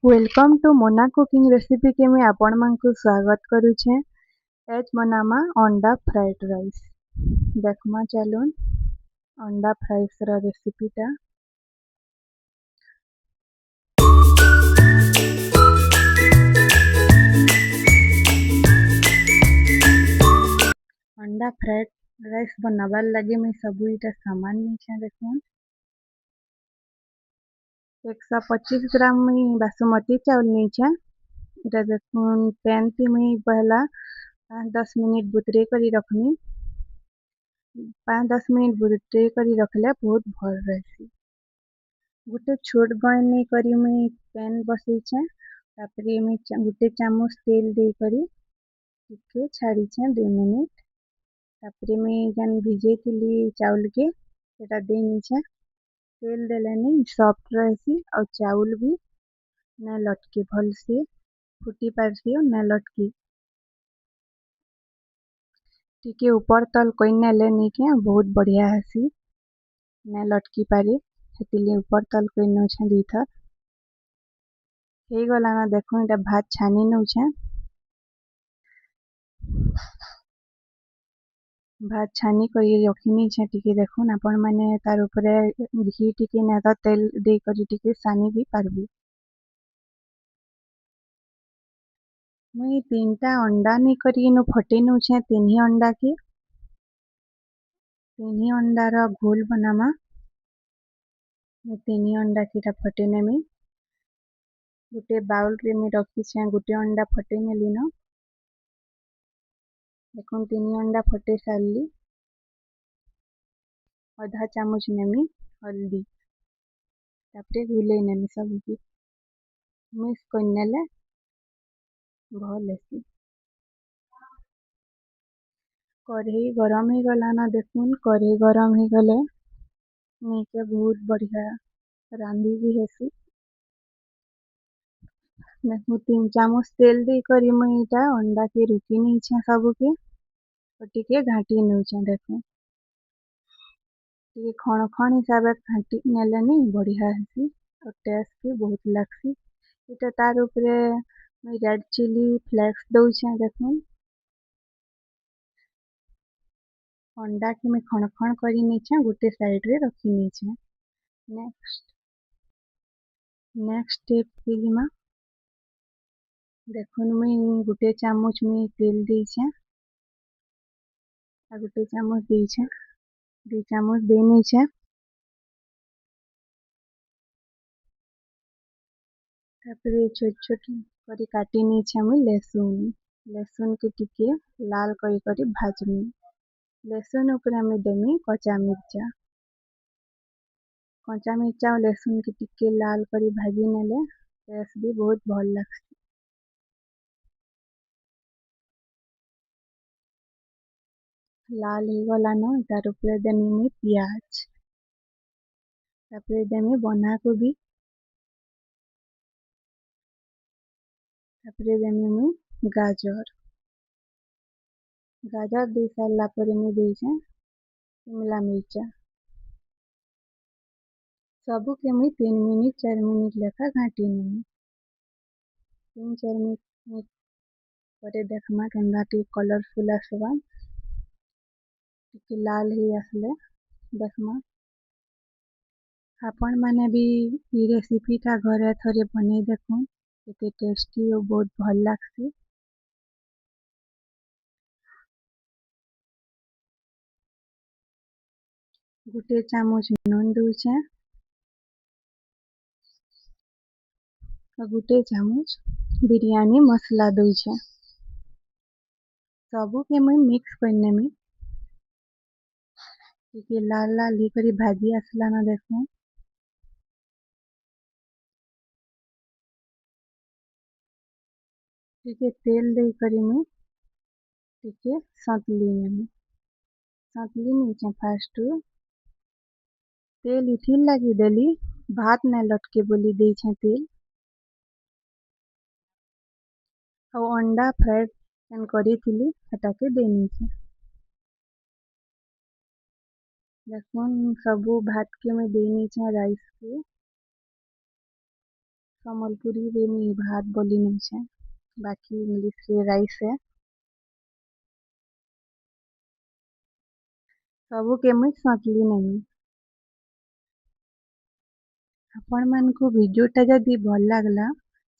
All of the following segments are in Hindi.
Welcome to Mona cooking recipe के मैं आपण मानकु स्वागत करुछे। एज मोनामा अंडा फ्राइड राइस देखमा चलून अंडा फ्राइस रा रेसिपीटा। अंडा फ्राइड राइस बनाबार लगे मैं सबू इटा सामान नीचे देखून 125 ग्राम में बासमती चावल नीचे इटा देखून पैन थी मैं पहला 5-10 मिनट बुतरे करी रखनी। 5-10 मिनट बुतरे करी रखले बहुत भल रहसी। गोटे छोट गयन नहीं करी मैं पैन बसईछे तापरे मैं गोटे चामच तेल दे करी टिके छाड़ीछे 2 मिनट तापरे मैं जन भिजे थी चावल के सेटा देनीछे। तेल देले नहीं सॉफ्ट रहसी और चावल भी न लटके भल से फुटी पारसी और न लटकी टिके ऊपर तल कोई नेले नहीं के बहुत बढ़िया हसी न लटकी पारे से ऊपर तल कोई नौछे दी थर हो गला ना देखो इटा भात छानी नौछे। भात छानी करी रखनी छे टिके देखुन आपण माने तार ऊपर घी टिके ना तो तेल दे करी टिके सानी भी पारबी। मुई 3टा अंडा नहीं करी नु फटे नौछे 3 अंडा के 3 अंडा रा घोल बनामा। 3 अंडा के फटे ने में गोटे बाउल रे में रखी छे गोटे अंडा फटे ने लीनो देखुन 3 अंडा फटे सारली। आधा चामच नेमी हल्दी तापरे घुले नेमी सब की मिक्स कर नेले भल हेसी। कढ़ई गरम हो गला ना देखुन कढ़ई गरम हो गले नीचे बहुत बढ़िया रांधी भी हेसी। देखो 3 चामच तेल दे करी मैं इटा अंडा के रुकी नीचे सब के टिके घाटी नौचे देखो टिके खण खण हिसाब से घाटी नेले नहीं बढ़िया हेसी और टेस्ट भी बहुत लगसी। इटा तार ऊपर मैं रेड चिली फ्लेक्स दउछे देखो अंडा के मैं खण खण करी नीचे गोटे साइड रे रखी नीचे। नेक्स्ट स्टेप के लिए देखुन मैं गोटे चामच में तेल दीछे आ गोटे चामच दीछे 2 चामच देनी छे तापरे छोट छोट करी काटी नीचे मैं लहसुन के टिके लाल करी करी भाजमी। लहसुन ऊपर में देमी कच्चा मिर्चा और लहसुन के टिके लाल करी भाजी नेले टेस्ट भी बहुत भल लगसी। लाल हो गला न तार ऊपर देमी मैं प्याज तापरे देमी बंधा कोबी तापरे देमी मैं गाजर दे सारला परे मैं देछे शिमला मिर्चा सबू के मैं 3 मिनट 4 मिनट लेखा घाटी नेमी। 3-4 मिनट परे देखमा केंदा टी कलरफुल आसवा टिके लाल ही आसले देखमा आपण माने भी ई रेसिपी टा घरे थरे बने देखुन केते टेस्टी और बहुत भल लागसी। गोटे चामच नून दउछे और गोटे चामच बिरयानी मसला दउछे सबू के मैं मिक्स करने में टिके लाल लाल ही करी भाजी आसला ना देखो टिके तेल दे करी मैं टिके सतली नीचे फास्ट तेल इथिल लगी देली भात न लटके बोली दी छे तेल और अंडा फ्राइड करी थी हटाके देनी छे। देखो सबू भात के मैं देनी छे राइस के ସମ୍ବଲପୁରୀ ରେ ମୁଇଁ ଭାତ ବୋଲି ନଉଛେ, ବାକି ଇଂଲିଶ ରେ ରାଇସ୍ है। ସବୁକେ ମୁଇଁ ସନ୍ତଲି ନେମି। ଆପଣ ମାନଙ୍କୁ ଭିଡ଼ିଓଟା ଯଦି ଭଲ ଲାଗଲା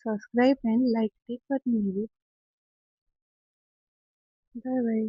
ସବସ୍କ୍ରାଇବ୍ ଆଣ୍ଡ ଲାଇକ୍ ଟି କରିନେବେ। Bye bye.